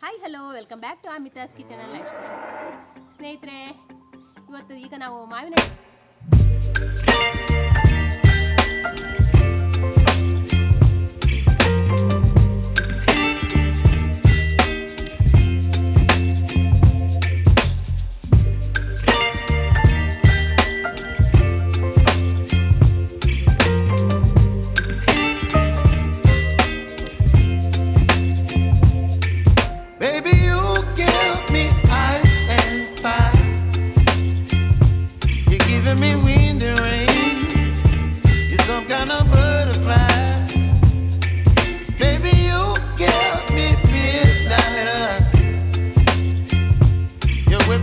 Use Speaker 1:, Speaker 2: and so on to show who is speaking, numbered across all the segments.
Speaker 1: Hi hello welcome back to Amitha's kitchen and lifestyle. ಸ್ನೇಹಿತರೆ, ಇವತ್ತು ಈಗ ನಾವು ಮಾವಿನ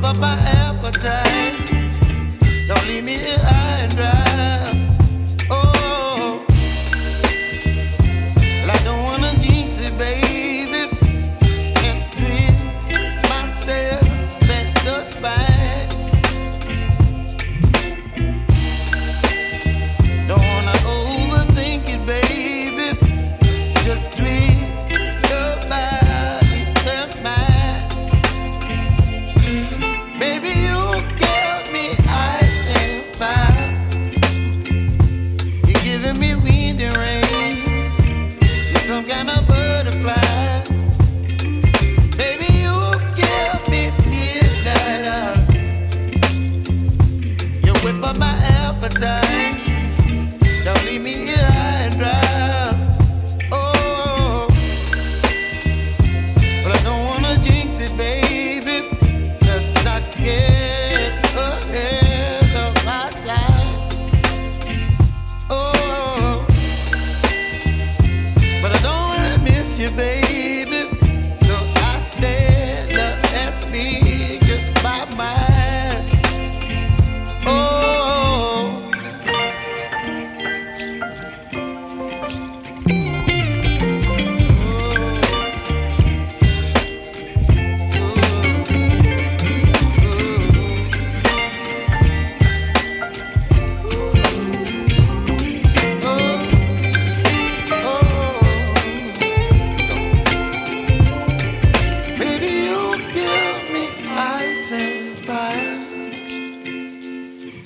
Speaker 2: up my appetite. Don't leave me here high and dry. Oh, well, I don't wanna jinx it, baby, and twist myself at the spine. Don't wanna overthink it, baby. It's just twist your body and mine. Baby, you give me ice and fire. You're giving me wind and rain. You're some kind of butterfly. Baby, you give me midnight. You whip up my appetite. Don't leave me here high and dry. Oh, but I don't wanna jinx it, baby. Let's not get ahead of my time. Oh, but I don't wanna miss you, baby. So I stand up and speak just my mind. Oh. Baby, you give me ice and fire.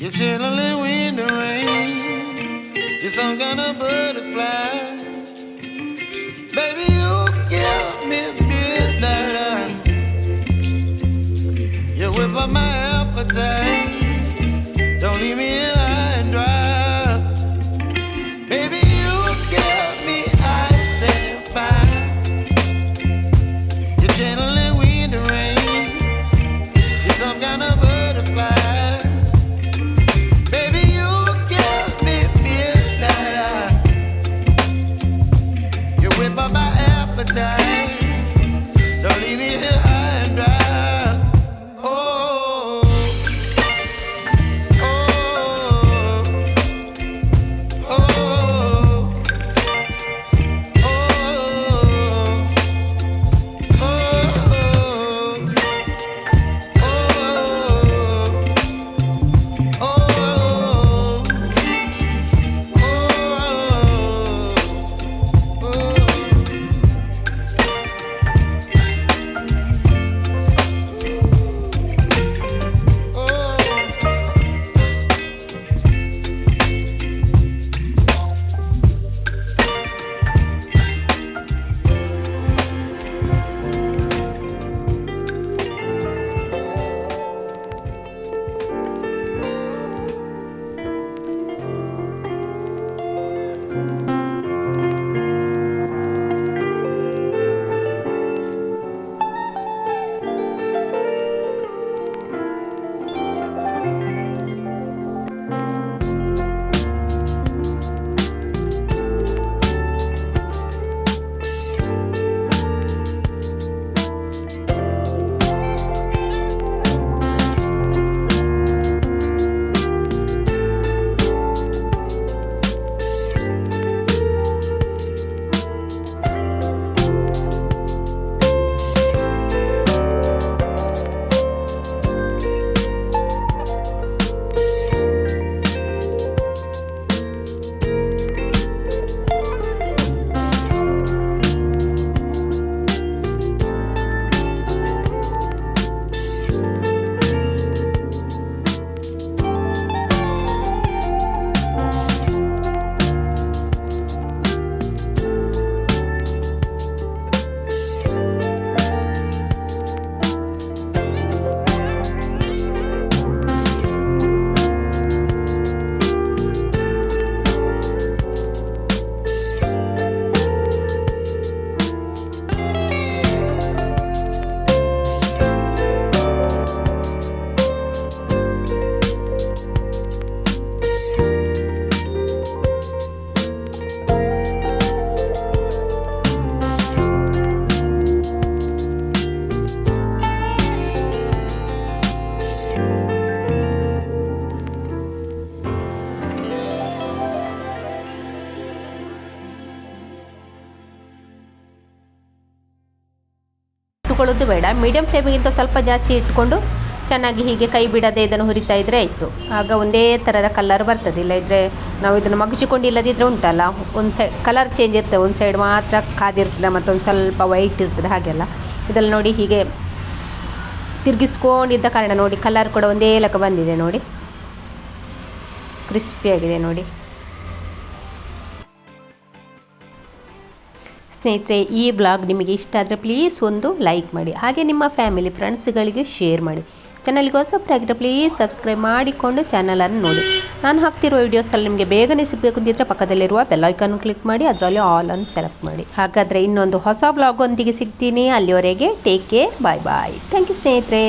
Speaker 2: You're channeling wind and rain. You're some kind of butterfly. Baby, you give me midnight. You whip up my appetite. Don't leave me here high and dry. Baby, you give me ice and fire. You're channeling wind and rain. You're some kind of butterfly. Baby, you give me midnight. You whip up my appetite. Don't leave me here high and dry. Oh.
Speaker 1: ತಗೊಳ್ಳೋದು ಬೇಡ, medium ಫ್ಲೇಮಿಗಿಂತ ಸ್ವಲ್ಪ ಜಾಸ್ತಿ ಇಟ್ಕೊಂಡು ಚೆನ್ನಾಗಿ ಹೀಗೆ ಕೈ ಬಿಡದೆ ಇದನ್ನು ಹುರಿತಾ ಇದ್ದರೆ ಆಯಿತು. ಆಗ ಒಂದೇ ಥರದ ಕಲರ್ ಬರ್ತದೆ. ಇಲ್ಲದಿದ್ದರೆ ನಾವು ಇದನ್ನು ಮಗಚಿಕೊಂಡು ಇಲ್ಲದಿದ್ದರೆ ಉಂಟಲ್ಲ, ಒಂದು ಸೈಡ್ ಕಲರ್ ಚೇಂಜ್ ಇರ್ತದೆ, ಒಂದು ಸೈಡ್ ಮಾತ್ರ ಕಾದಿರ್ತದೆ ಮತ್ತೊಂದು ಸ್ವಲ್ಪ ವೈಟ್ ಇರ್ತದೆ, ಹಾಗೆಲ್ಲ. ಇದೆಲ್ಲ ನೋಡಿ ಹೀಗೆ ತಿರುಗಿಸ್ಕೊಂಡಿದ್ದ ಕಾರಣ ನೋಡಿ ಕಲರ್ ಕೂಡ ಒಂದೇ ಲೆಕ್ಕ ಬಂದಿದೆ ನೋಡಿ, ಕ್ರಿಸ್ಪಿಯಾಗಿದೆ ನೋಡಿ. ಸ್ನೇಹಿತರೆ, ಈ ಬ್ಲಾಗ್ ನಿಮಗೆ ಇಷ್ಟ ಆದರೆ ಪ್ಲೀಸ್ ಒಂದು ಲೈಕ್ ಮಾಡಿ, ಹಾಗೆ ನಿಮ್ಮ ಫ್ಯಾಮಿಲಿ ಫ್ರೆಂಡ್ಸ್ಗಳಿಗೆ ಶೇರ್ ಮಾಡಿ. ಚಾನಲ್ಗೆ ಹೊಸಬರಾಗಿದ್ದರೆ ಪ್ಲೀಸ್ ಸಬ್ಸ್ಕ್ರೈಬ್ ಮಾಡಿಕೊಂಡು ಚಾನಲನ್ನು ನೋಡಿ. ನಾನು ಹಾಕ್ತಿರೋ ವೀಡಿಯೋಸಲ್ಲಿ ನಿಮಗೆ ಬೇಗನೆ ಸಿಗಬೇಕು ಅಂತಿದ್ದರೆ ಪಕ್ಕದಲ್ಲಿರುವ ಬೆಲ್ ಐಕಾನ್ ಕ್ಲಿಕ್ ಮಾಡಿ, ಅದರಲ್ಲಿ ಆಲ್ ಅನ್ನು ಸೆಲೆಕ್ಟ್ ಮಾಡಿ. ಹಾಗಾದರೆ ಇನ್ನೊಂದು ಹೊಸ ಬ್ಲಾಗ್ ಒಂದಿಗೆ ಸಿಗ್ತೀನಿ. ಅಲ್ಲಿವರೆಗೆ take care, bye bye. Thank you ಸ್ನೇಹಿತರೆ.